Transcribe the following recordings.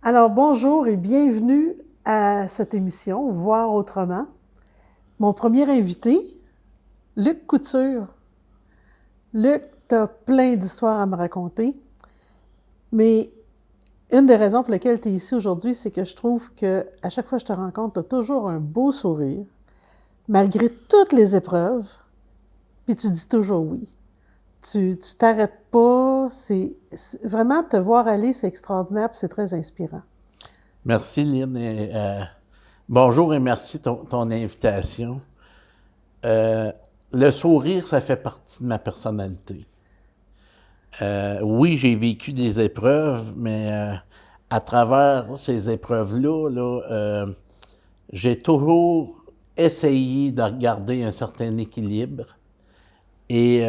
Alors, bonjour et bienvenue à cette émission Voir autrement. Mon premier invité, Luc Couture. Luc, tu as plein d'histoires à me raconter, mais une des raisons pour lesquelles tu es ici aujourd'hui, c'est que je trouve que à chaque fois que je te rencontre, tu as toujours un beau sourire, malgré toutes les épreuves, puis tu dis toujours oui. Tu t'arrêtes pas, vraiment te voir aller, c'est extraordinaire, puis c'est très inspirant. Merci, Lynn. Bonjour et merci ton invitation. Le sourire, ça fait partie de ma personnalité. Oui, j'ai vécu des épreuves, mais à travers ces épreuves-là, j'ai toujours essayé de regarder un certain équilibre et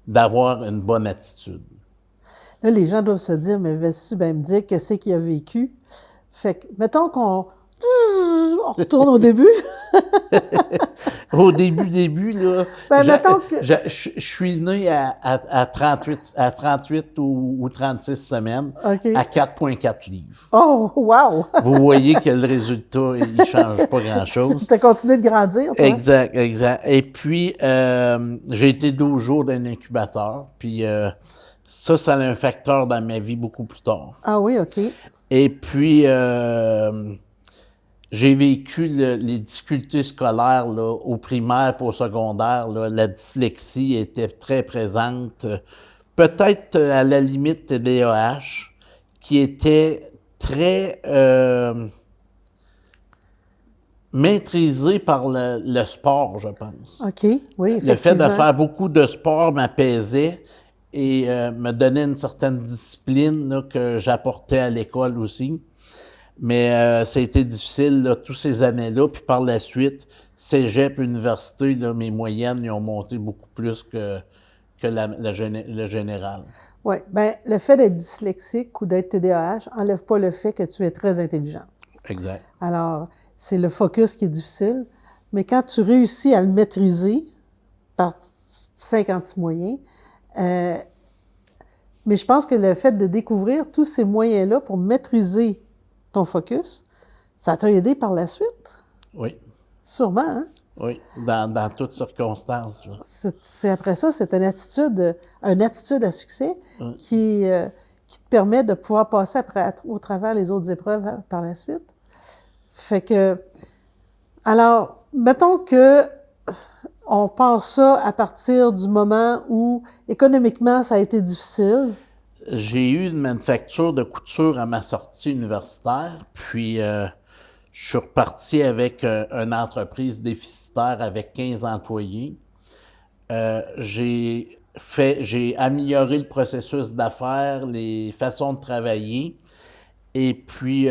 d'avoir une bonne attitude. Là, les gens doivent se dire, mais vas-tu me dire qu'est-ce qu'il a vécu? Fait que, mettons qu'on retourne au début. Au début, là, Mettons que... je suis né à 38 ou 36 semaines, OK. à 4,4 livres. Oh, wow! Vous voyez que le résultat, il ne change pas grand-chose. Tu as continué de grandir, toi? Exact. Et puis, j'ai été 12 jours dans l'incubateur, puis ça a un facteur dans ma vie beaucoup plus tard. Ah oui, OK. Et puis, j'ai vécu les difficultés scolaires là, au primaire et au secondaire. Là, la dyslexie était très présente. Peut-être à la limite TDAH, qui était très maîtrisé par le sport, je pense. OK, oui, effectivement. Le fait de faire beaucoup de sport m'apaisait et me donnait une certaine discipline là, que j'apportais à l'école aussi. Mais ça a été difficile là, toutes ces années-là. Puis par la suite, cégep, université, là, mes moyennes ils ont monté beaucoup plus que le général. Oui, bien, le fait d'être dyslexique ou d'être TDAH n'enlève pas le fait que tu es très intelligent. Exact. Alors, c'est le focus qui est difficile, mais quand tu réussis à le maîtriser par 50 moyens, mais je pense que le fait de découvrir tous ces moyens-là pour maîtriser ton focus, ça t'a aidé par la suite? Oui. Sûrement, hein? Oui, dans toutes circonstances. Là. C'est après ça, c'est une attitude à succès qui te permet de pouvoir passer au travers les autres épreuves par la suite. Fait que, alors, mettons que on pense ça à partir du moment où économiquement ça a été difficile. J'ai eu une manufacture de couture à ma sortie universitaire, puis je suis reparti avec une entreprise déficitaire avec 15 employés. J'ai amélioré le processus d'affaires, les façons de travailler, et puis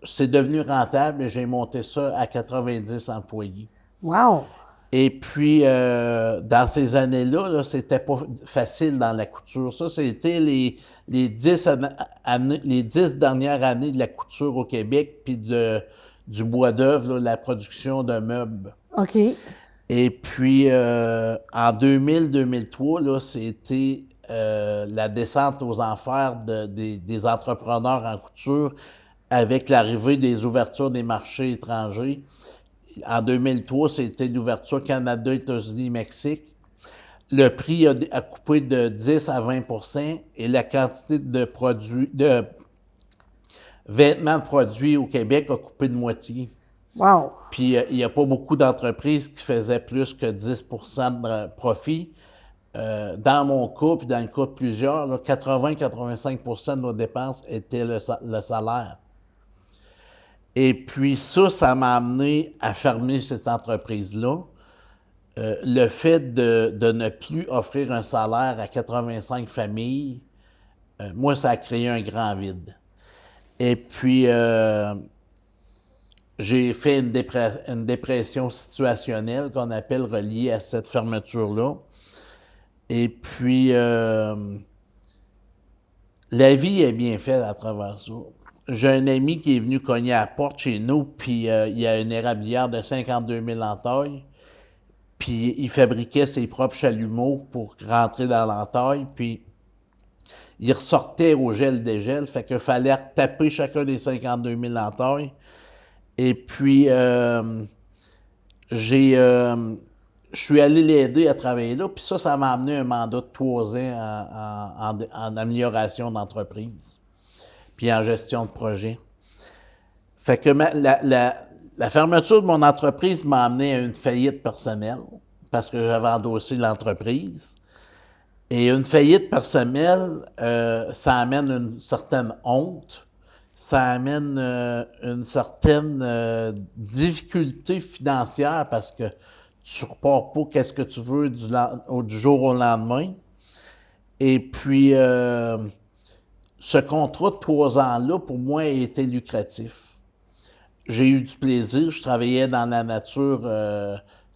c'est devenu rentable et j'ai monté ça à 90 employés. Wow! Et puis, dans ces années-là, là, c'était pas facile dans la couture. Ça, c'était les 10 dernières années de la couture au Québec, puis du bois d'œuvre, la production de meubles. OK. Et puis, en 2000-2003, là, c'était la descente aux enfers des entrepreneurs en couture avec l'arrivée des ouvertures des marchés étrangers. En 2003, c'était l'ouverture Canada, États-Unis, Mexique. Le prix a coupé de 10 à 20 et la quantité de vêtements produits au Québec a coupé de moitié. Wow! Puis, il n'y a pas beaucoup d'entreprises qui faisaient plus que 10 de profit. Dans mon cas, puis dans le cas de plusieurs, 80-85 de nos dépenses étaient le salaire. Et puis ça m'a amené à fermer cette entreprise-là. Le fait de ne plus offrir un salaire à 85 familles, moi, ça a créé un grand vide. Et puis, j'ai fait une dépression situationnelle qu'on appelle reliée à cette fermeture-là. Et puis, la vie est bien faite à travers ça. J'ai un ami qui est venu cogner à la porte chez nous, puis il y a une érablière de 52 000 en taille, puis il fabriquait ses propres chalumeaux pour rentrer dans l'entaille, puis ils ressortaient au gel-dégel, fait qu'il fallait retaper chacun des 52 000 entailles. Et puis, je suis allé l'aider à travailler là, puis ça m'a amené un mandat de 3 ans en amélioration d'entreprise, puis en gestion de projet. Fait que la fermeture de mon entreprise m'a amené à une faillite personnelle, parce que j'avais endossé l'entreprise. Et une faillite personnelle, ça amène une certaine honte, ça amène une certaine difficulté financière parce que tu ne repars pas qu'est-ce que tu veux du jour au lendemain. Et puis, ce contrat de 3 ans-là, pour moi, a été lucratif. J'ai eu du plaisir, je travaillais dans la nature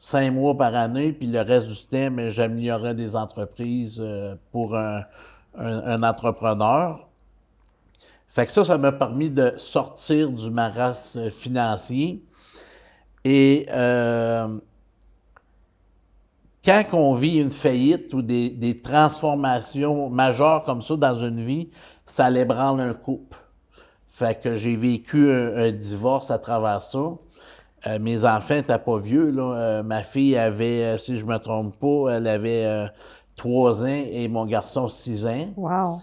5 mois par année, puis le reste du temps, mais j'améliorais des entreprises pour un entrepreneur. Fait que ça m'a permis de sortir du marasme financier. Et quand on vit une faillite ou des transformations majeures comme ça dans une vie, ça l'ébranle un couple. Fait que j'ai vécu un divorce à travers ça. Mes enfants n'étaient pas vieux, là. Ma fille avait, si je ne me trompe pas, elle avait 3 ans et mon garçon 6 ans. Wow!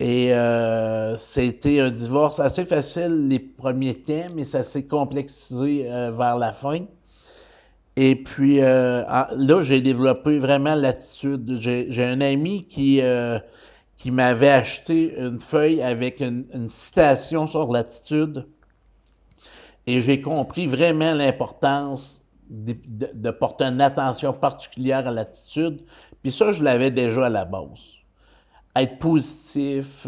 Et c'était un divorce assez facile les premiers temps, mais ça s'est complexisé vers la fin. Et puis là, j'ai développé vraiment l'attitude. J'ai un ami qui m'avait acheté une feuille avec une citation sur l'attitude. Et j'ai compris vraiment l'importance de porter une attention particulière à l'attitude. Puis ça, je l'avais déjà à la base. Être positif,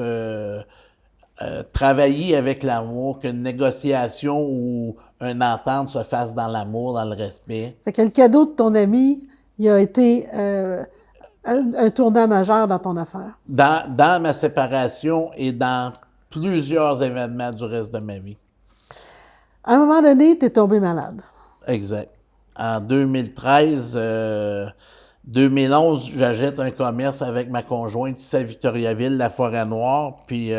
travailler avec l'amour, qu'une négociation ou une entente se fasse dans l'amour, dans le respect. Fait que le cadeau de ton ami, il a été un tournant majeur dans ton affaire. Dans ma séparation et dans plusieurs événements du reste de ma vie. À un moment donné, tu es tombé malade. Exact. En 2013, 2011, j'achète un commerce avec ma conjointe ici à Victoriaville, la Forêt-Noire. Puis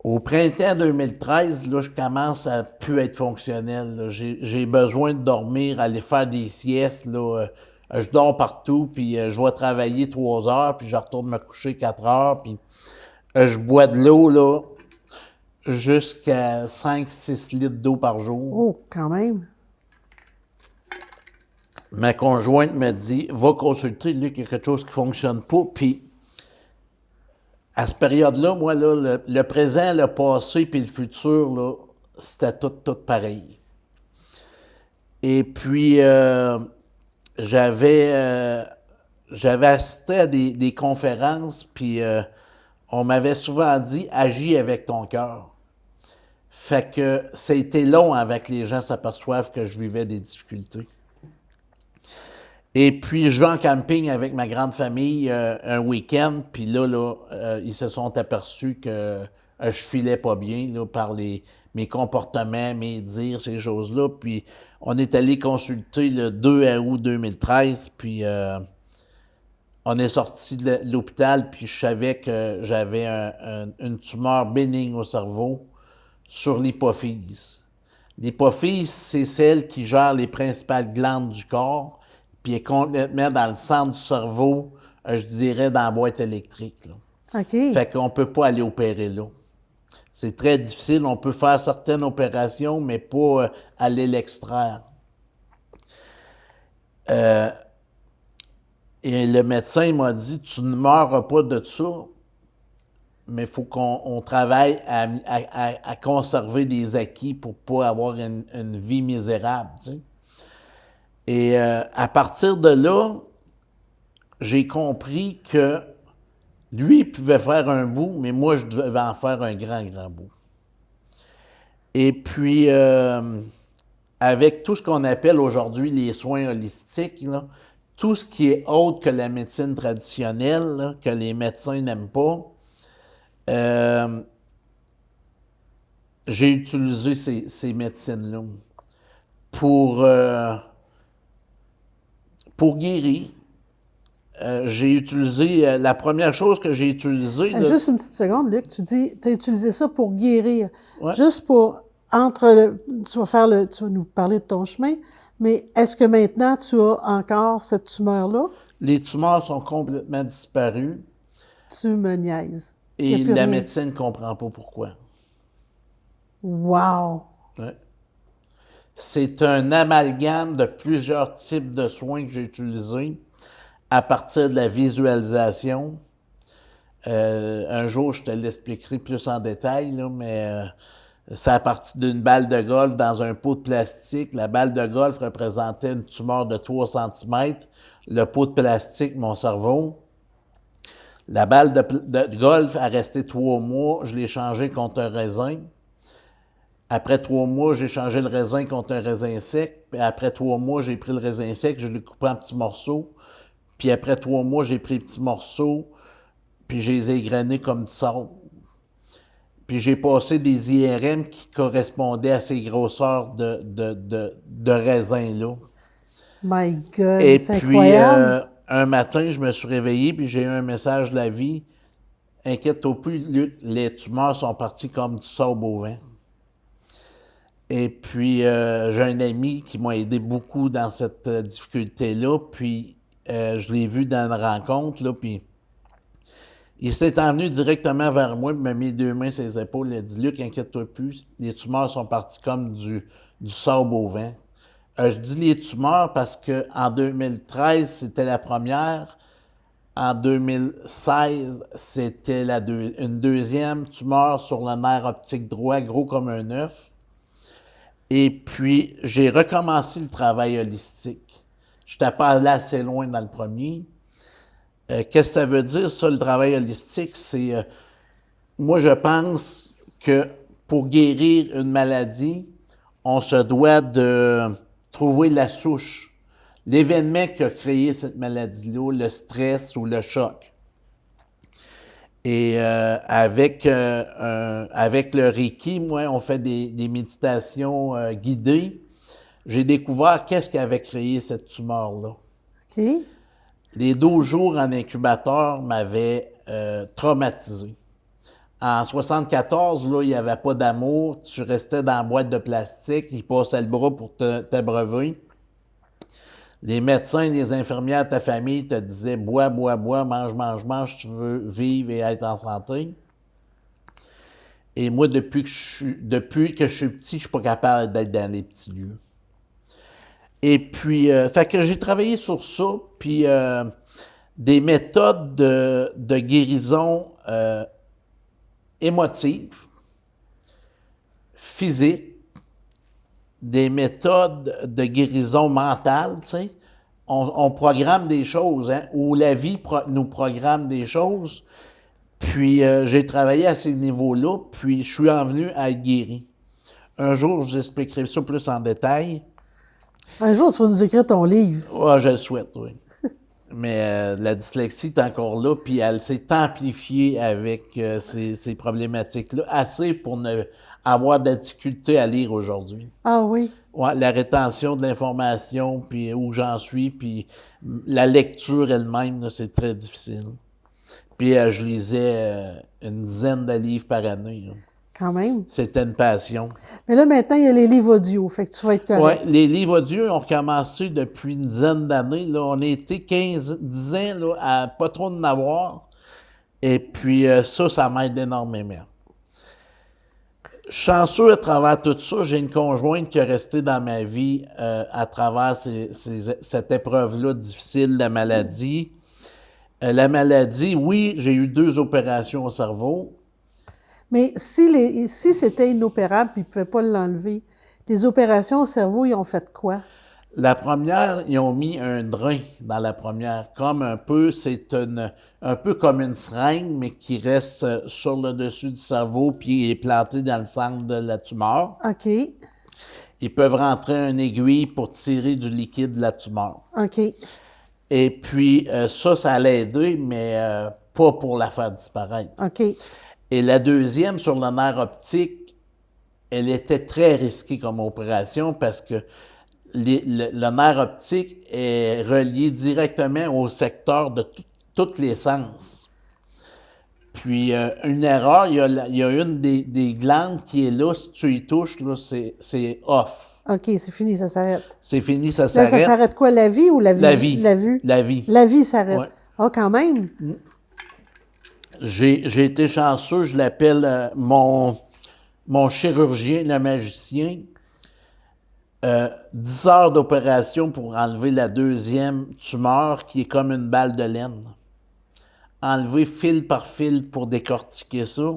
au printemps 2013, là, je commence à plus être fonctionnel. J'ai besoin de dormir, aller faire des siestes. Là, je dors partout, puis je vais travailler 3 heures, puis je retourne me coucher 4 heures, puis je bois de l'eau là jusqu'à 5-6 litres d'eau par jour. Oh, quand même. Ma conjointe me dit, va consulter, Luc, il y a quelque chose qui ne fonctionne pas. Puis, à cette période-là, moi, là, le présent, le passé puis le futur, là, c'était tout pareil. Et puis, j'avais assisté à des conférences, puis on m'avait souvent dit, agis avec ton cœur. Fait que ça a été long avant que les gens s'aperçoivent que je vivais des difficultés. Et puis, je vais en camping avec ma grande famille un week-end, puis là, ils se sont aperçus que je filais pas bien là, par mes comportements, mes dires, ces choses-là. Puis, on est allé consulter le 2 août 2013, puis on est sorti de l'hôpital, puis je savais que j'avais une tumeur bénigne au cerveau sur l'hypophyse. L'hypophyse, c'est celle qui gère les principales glandes du corps, puis est complètement dans le centre du cerveau, je dirais dans la boîte électrique. Là. OK. Fait qu'on ne peut pas aller opérer là. C'est très difficile. On peut faire certaines opérations, mais pas aller l'extraire. Et le médecin m'a dit, tu ne meurs pas de ça, mais il faut qu'on travaille à conserver des acquis pour ne pas avoir une vie misérable. Tu sais. Et à partir de là, j'ai compris que lui, il pouvait faire un bout, mais moi, je devais en faire un grand bout. Et puis, avec tout ce qu'on appelle aujourd'hui les soins holistiques, là, tout ce qui est autre que la médecine traditionnelle, là, que les médecins n'aiment pas, j'ai utilisé ces médecines-là pour guérir. j'ai utilisé, la première chose que j'ai utilisée... Juste une petite seconde, Luc, tu dis, tu as utilisé ça pour guérir. Ouais. Juste pour, tu vas nous parler de ton chemin, mais est-ce que maintenant tu as encore cette tumeur-là? Les tumeurs sont complètement disparues Tu me niaises. et la médecine ne comprend pas pourquoi. Wow! Ouais. C'est un amalgame de plusieurs types de soins que j'ai utilisés à partir de la visualisation. Un jour, je te l'expliquerai plus en détail, là, mais c'est à partir d'une balle de golf dans un pot de plastique. La balle de golf représentait une tumeur de 3 cm. Le pot de plastique, mon cerveau. La balle de golf a resté 3 mois. Je l'ai changé contre un raisin. Après 3 mois, j'ai changé le raisin contre un raisin sec. Puis après 3 mois, j'ai pris le raisin sec, je l'ai coupé en petits morceaux. Puis après 3 mois, j'ai pris les petits morceaux, puis je les ai égrenés comme du sable. Puis j'ai passé des IRM qui correspondaient à ces grosseurs de raisin-là. My God, Et c'est puis, incroyable! un matin, je me suis réveillé, puis j'ai eu un message de la vie. Inquiète-toi plus, Luc, les tumeurs sont parties comme du sable au vent. Et puis, j'ai un ami qui m'a aidé beaucoup dans cette difficulté-là, puis je l'ai vu dans une rencontre, là, puis il s'est envenu directement vers moi, il m'a mis 2 mains sur les épaules, il a dit « Luc, inquiète-toi plus, les tumeurs sont parties comme du sable au vent. » Je dis les tumeurs parce qu'en 2013, c'était la première. En 2016, c'était une deuxième tumeur sur le nerf optique droit, gros comme un œuf. Et puis, j'ai recommencé le travail holistique. Je n'étais pas allé assez loin dans le premier. Qu'est-ce que ça veut dire, ça, le travail holistique? C'est, moi, je pense que pour guérir une maladie, on se doit de trouver la souche, l'événement qui a créé cette maladie-là, le stress ou le choc. Et avec le Reiki, moi, on fait des méditations guidées. J'ai découvert qu'est-ce qui avait créé cette tumeur-là. OK. Les 12 jours en incubateur m'avaient traumatisé. En 1974, là, il n'y avait pas d'amour. Tu restais dans la boîte de plastique. Ils passaient le bras pour t'abreuver. Les médecins, les infirmières, ta famille te disaient « bois, bois, bois, mange, mange, mange, tu veux vivre et être en santé. » Et moi, depuis que je suis petit, je ne suis pas capable d'être dans les petits lieux. Et puis, fait que j'ai travaillé sur ça, puis des méthodes de guérison émotive, physique, des méthodes de guérison mentale, tu sais. On programme des choses, hein, ou la vie nous programme des choses. Puis j'ai travaillé à ces niveaux-là, puis je suis venu à être guéri. Un jour, je vous expliquerai ça plus en détail. Un jour, tu vas nous écrire ton livre. Ah, je le souhaite, oui. Mais la dyslexie est encore là, puis elle s'est amplifiée avec ces problématiques-là, assez pour ne avoir de la difficulté à lire aujourd'hui. Ah oui? Ouais, la rétention de l'information, puis où j'en suis, puis la lecture elle-même, là, c'est très difficile. Puis je lisais une dizaine de livres par année. Là. Quand même. C'était une passion. Mais là, maintenant, il y a les livres audio, fait que tu vas être correct. Oui, les livres audio ont commencé depuis une dizaine d'années. Là. On a été 10 ans là, à pas trop en avoir. Et puis ça m'aide énormément. Chanceux à travers tout ça, j'ai une conjointe qui est restée dans ma vie à travers cette épreuve-là difficile, la maladie. La maladie, oui, j'ai eu 2 opérations au cerveau. Mais si c'était inopérable et ils ne pouvaient pas l'enlever, les opérations au cerveau, ils ont fait quoi? La première, ils ont mis un drain dans la première, comme un peu, un peu comme une seringue, mais qui reste sur le dessus du cerveau puis est plantée dans le centre de la tumeur. OK. Ils peuvent rentrer une aiguille pour tirer du liquide de la tumeur. OK. Et puis, ça allait aider, mais pas pour la faire disparaître. OK. Et la deuxième, sur le nerf optique, elle était très risquée comme opération parce que le nerf optique est relié directement au secteur de tous les sens. Puis, une erreur, il y a une des glandes qui est là, si tu y touches, là, c'est off. OK, c'est fini, ça s'arrête. C'est fini, ça Là, s'arrête. ça s'arrête quoi, la vie ou la vie? La vie. La vue? La vie. La vie s'arrête. Ouais. Ah, quand même. J'ai été chanceux, je l'appelle mon chirurgien, le magicien. 10 heures d'opération pour enlever la deuxième tumeur qui est comme une balle de laine. Enlever fil par fil pour décortiquer ça.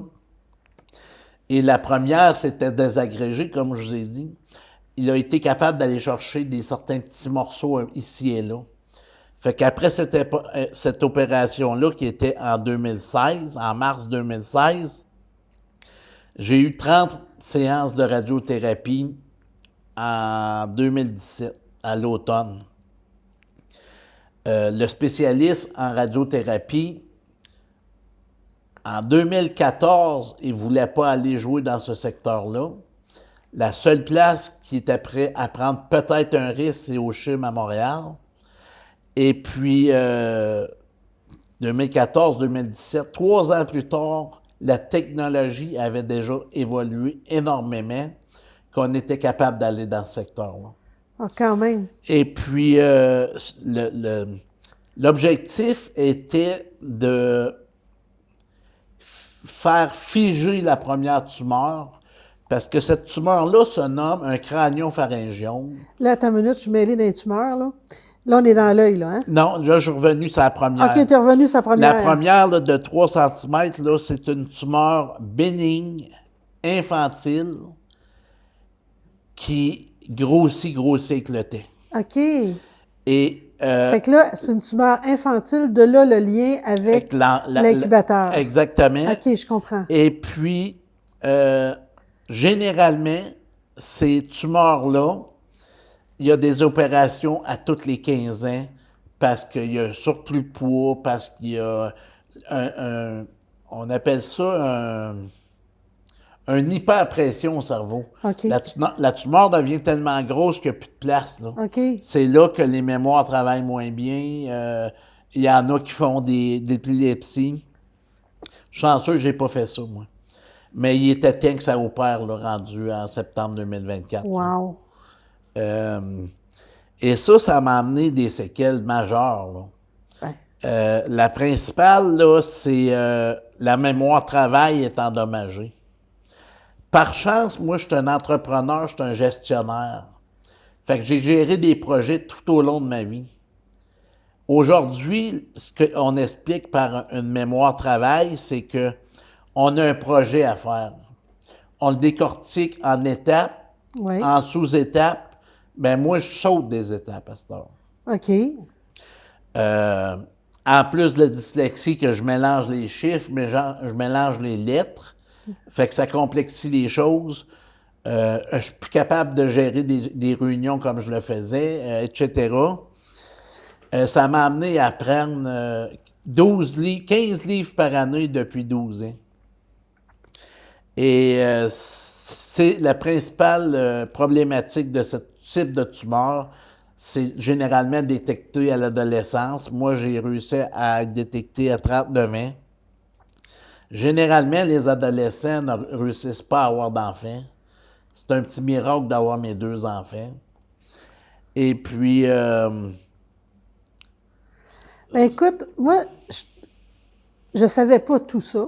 Et la première, c'était désagrégé, comme je vous ai dit. Il a été capable d'aller chercher certains petits morceaux ici et là. Fait qu'après cette opération-là, qui était en 2016, en mars 2016, j'ai eu 30 séances de radiothérapie en 2017, à l'automne. Le spécialiste en radiothérapie, en 2014, il ne voulait pas aller jouer dans ce secteur-là. La seule place qui était prêt à prendre peut-être un risque, c'est au CHUM à Montréal. Et puis, 2014-2017, 3 ans plus tard, la technologie avait déjà évolué énormément, qu'on était capable d'aller dans ce secteur-là. Ah, quand même. Et puis, l'objectif était de faire figer la première tumeur, parce que cette tumeur-là se nomme un crânio-pharyngiome. Là, attends une minute, je suis mêlée dans les tumeurs, là. Là, on est dans l'œil, là, hein? Non, là, je suis revenu sur la première. OK, t'es revenu sur la première. La première, là, de 3 cm, là, c'est une tumeur bénigne, infantile, qui grossit avec le temps. OK. Et, fait que là, c'est une tumeur infantile, de là, le lien avec l'incubateur. Exactement. OK, je comprends. Et puis, généralement, ces tumeurs-là, il y a des opérations à tous les 15 ans parce qu'il y a un surplus de poids, parce qu'il y a on appelle ça une hyperpression au cerveau. OK. La tumeur devient tellement grosse qu'il n'y a plus de place, là. OK. C'est là que les mémoires travaillent moins bien. Il y en a qui font des épilepsies. Chanceux, je n'ai pas fait ça, moi. Mais il était temps que ça opère, là, rendu en septembre 2024. Wow. Et ça m'a amené des séquelles majeures, là. Ouais. La principale, là, c'est la mémoire travail est endommagée. Par chance, moi, je suis un entrepreneur, je suis un gestionnaire. Fait que j'ai géré des projets tout au long de ma vie. Aujourd'hui, ce qu'on explique par une mémoire travail, c'est que on a un projet à faire. On le décortique en étapes, Oui. en sous-étapes. Ben moi, je saute des étapes à cette heure. OK. En plus de la dyslexie, que je mélange les chiffres, mais je mélange les lettres, fait que ça complexifie les choses. Je suis plus capable de gérer des réunions comme je le faisais, etc. Ça m'a amené à prendre 15 livres par année depuis 12 ans. Et c'est la principale problématique de ce type de tumeur. C'est généralement détecté à l'adolescence. Moi, j'ai réussi à être détecté à 39 ans. Généralement, les adolescents ne réussissent pas à avoir d'enfants. C'est un petit miracle d'avoir mes 2 enfants. Et puis... Ben écoute, moi, je savais pas tout ça.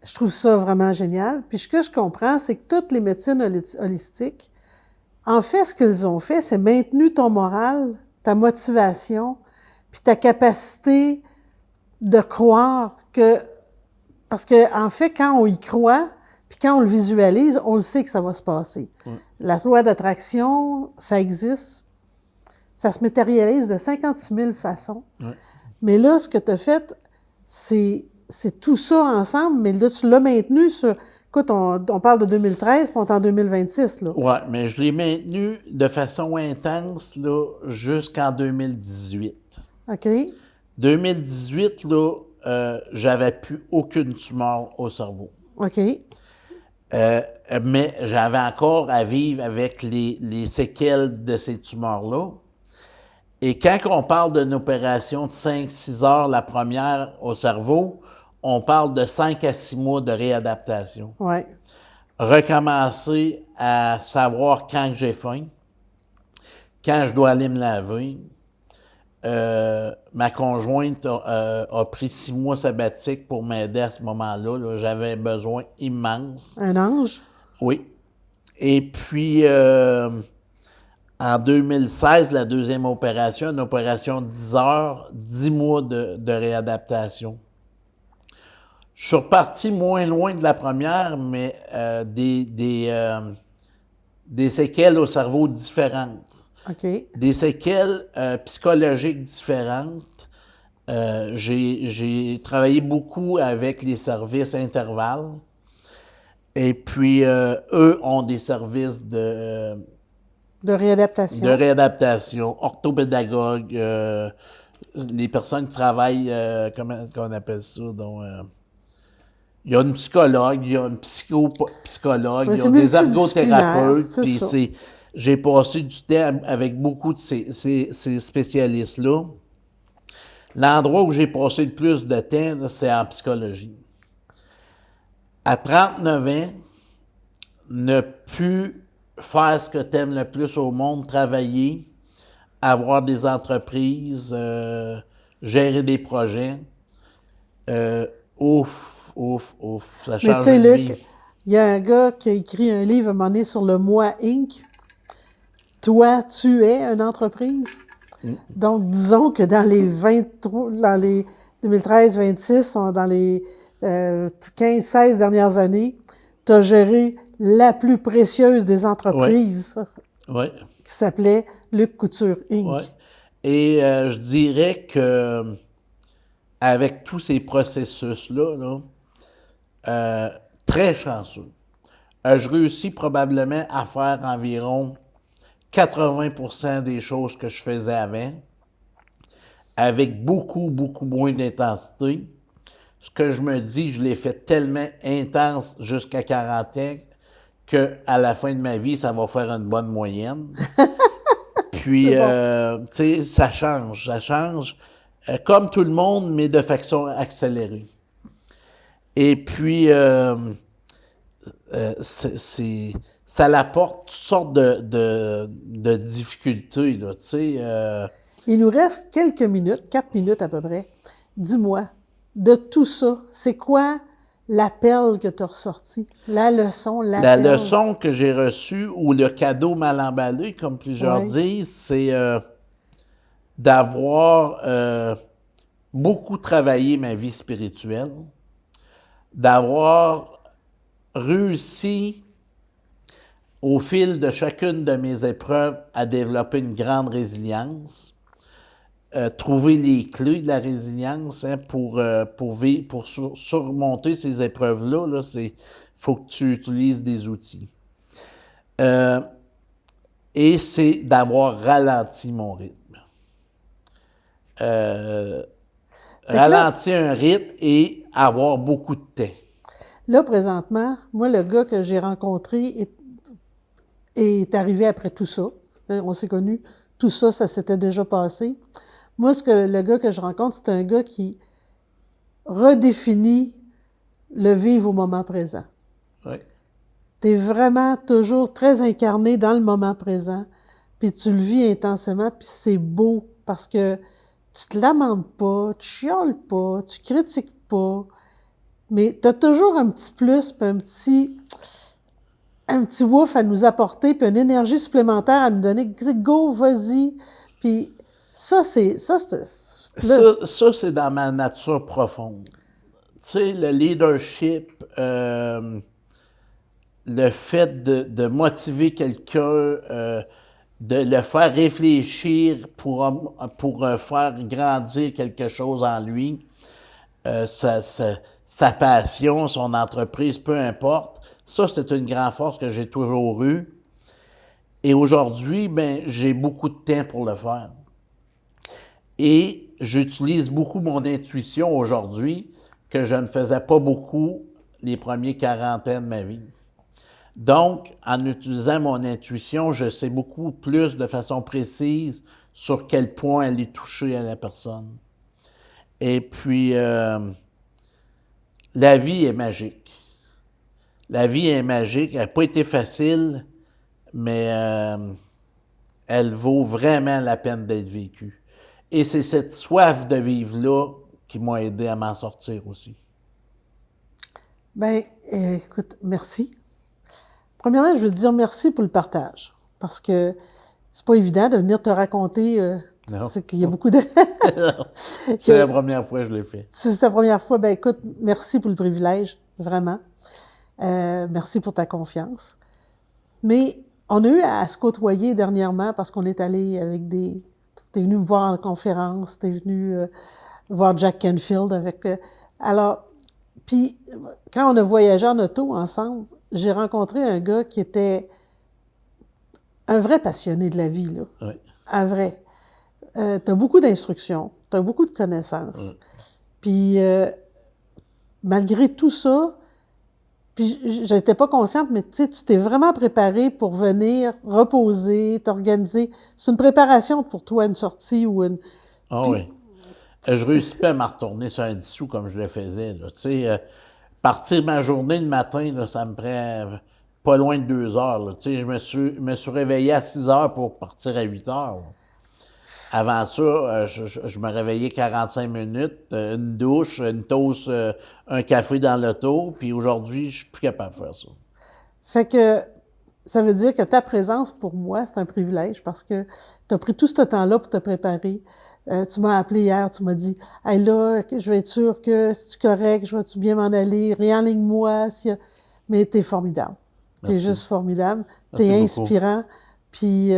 Je trouve ça vraiment génial. Puis ce que je comprends, c'est que toutes les médecines holistiques, en fait, ce qu'ils ont fait, c'est maintenu ton moral, ta motivation, puis ta capacité de croire que... Parce que en fait, quand on y croit, puis quand on le visualise, on le sait que ça va se passer. Ouais. La loi d'attraction, ça existe. Ça se matérialise de 56 000 façons. Ouais. Mais là, ce que tu as fait, c'est tout ça ensemble, mais là, tu l'as maintenu sur... Écoute, on parle de 2013, puis on est en 2026, là. Oui, mais je l'ai maintenu de façon intense, là, jusqu'en 2018. OK. 2018, là, j'avais plus aucune tumeur au cerveau. OK. Mais j'avais encore à vivre avec les séquelles de ces tumeurs-là. Et quand on parle d'une opération de 5-6 heures, la première au cerveau, on parle de 5 à 6 mois de réadaptation. Ouais. Recommencer à savoir quand j'ai faim, quand je dois aller me laver. Ma conjointe a pris 6 mois sabbatiques pour m'aider à ce moment-là. Là. J'avais besoin immense. Un ange? Oui. Et puis, en 2016, la deuxième opération, une opération de 10 heures, 10 mois de réadaptation. Je suis reparti moins loin de la première, mais des séquelles au cerveau différentes. OK. Des séquelles psychologiques différentes. J'ai travaillé beaucoup avec les services intervalles. Et puis, eux ont des services de réadaptation, orthopédagogues, les personnes qui travaillent, comment on appelle ça, donc, il y a une psychologue, il y a une psychologue, Ouais, il y a c'est des multidisciplinaire, ergothérapeutes, c'est puis ça. j'ai passé du temps avec beaucoup de ces spécialistes-là. L'endroit où j'ai passé le plus de temps, là, c'est en psychologie. À 39 ans, ne plus faire ce que tu aimes le plus au monde, travailler, avoir des entreprises, gérer des projets. Ouf, ça Mais tu change sais, de vie. Luc, il y a un gars qui a écrit un livre à un moment donné sur le moi Inc. Toi, tu es une entreprise. Donc, disons que dans les 2013-26, dans les 15-16 dernières années, tu as géré la plus précieuse des entreprises Oui, qui s'appelait Luc Couture Inc. oui. Et je dirais que avec tous ces processus-là, là, très chanceux. Je réussis probablement à faire environ 80% des choses que je faisais avant, avec beaucoup, beaucoup moins d'intensité. Ce que je me dis, je l'ai fait tellement intense jusqu'à 40 ans qu'à la fin de ma vie, ça va faire une bonne moyenne. Puis, C'est bon. tu sais, ça change. Comme tout le monde, mais de façon accélérée. Et puis, ça apporte toutes sortes de difficultés, là, tu sais. Il nous reste quelques minutes, 4 minutes à peu près. Dis-moi, de tout ça, c'est quoi l'appel que tu as ressorti? La leçon, La l'appel? leçon que j'ai reçue, ou le cadeau mal emballé, comme plusieurs Ouais. disent, c'est d'avoir beaucoup travaillé ma vie spirituelle, d'avoir réussi au fil de chacune de mes épreuves à développer une grande résilience, trouver les clés de la résilience pour surmonter ces épreuves-là, là, faut que tu utilises des outils. Et c'est d'avoir ralenti mon rythme. Ralentir un rythme et avoir beaucoup de temps. Là, présentement, moi, le gars que j'ai rencontré est arrivé après tout ça. On s'est connus. Tout ça, ça s'était déjà passé. Moi, le gars que je rencontre, c'est un gars qui redéfinit le vivre au moment présent. Oui. Tu es vraiment toujours très incarné dans le moment présent, puis tu le vis intensément, puis c'est beau parce que tu te lamentes pas, tu chiales pas, tu critiques pas, mais tu as toujours un petit plus, puis un petit wouf à nous apporter, puis une énergie supplémentaire à nous donner. Go, vas-y. Puis ça, c'est dans ma nature profonde. Tu sais, le leadership, le fait de motiver quelqu'un, de le faire réfléchir pour faire grandir quelque chose en lui, sa passion, son entreprise, peu importe. Ça, c'est une grande force que j'ai toujours eue. Et aujourd'hui, ben, j'ai beaucoup de temps pour le faire. Et j'utilise beaucoup mon intuition aujourd'hui, que je ne faisais pas beaucoup les premiers 40 ans de ma vie. Donc, en utilisant mon intuition, je sais beaucoup plus de façon précise sur quel point elle est touchée à la personne. Et puis, la vie est magique. La vie est magique. Elle n'a pas été facile, mais elle vaut vraiment la peine d'être vécue. Et c'est cette soif de vivre-là qui m'a aidé à m'en sortir aussi. Bien, écoute, merci. Premièrement, je veux te dire merci pour le partage, parce que c'est pas évident de venir te raconter. C'est qu'il y a beaucoup de... C'est la première fois que je l'ai fait. C'est la première fois. Ben écoute, merci pour le privilège, vraiment. Merci pour ta confiance. Mais on a eu à se côtoyer dernièrement parce qu'on est allé avec des... T'es venu me voir en conférence, t'es venu voir Jack Canfield avec... alors, puis quand on a voyagé en auto ensemble, j'ai rencontré un gars qui était un vrai passionné de la vie, là. Oui. Un vrai. T'as beaucoup d'instructions, t'as beaucoup de connaissances. Oui. Puis, malgré tout ça, puis j'étais pas consciente, mais tu sais, tu t'es vraiment préparé pour venir reposer, t'organiser. C'est une préparation pour toi, une sortie ou une... Ah Puis- oui. Je réussis pas à me retourner sur un 10 sous comme je le faisais. Là. Tu sais, partir ma journée le matin, là, ça me prend pas loin de 2 heures. Là. Tu sais, je me suis réveillé à 6 heures pour partir à 8 heures. Là. Avant ça, je me réveillais 45 minutes, une douche, une toast, un café dans l'auto, puis aujourd'hui, je suis plus capable de faire ça. Fait que ça veut dire que ta présence, pour moi, c'est un privilège parce que tu as pris tout ce temps-là pour te préparer. Tu m'as appelé hier, tu m'as dit « Hey là, je vais être sûre que c'est correct, je vais-tu bien m'en aller, réenligne-moi. » Mais t'es formidable. T'es Merci. juste formidable. Merci T'es beaucoup. inspirant. Puis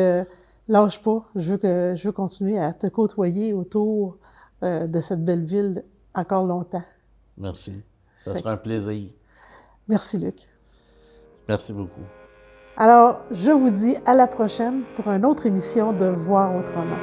lâche pas. Je veux continuer à te côtoyer autour de cette belle ville encore longtemps. Merci. Ça sera un plaisir. Merci, Luc. Merci beaucoup. Alors, je vous dis à la prochaine pour une autre émission de Voir autrement.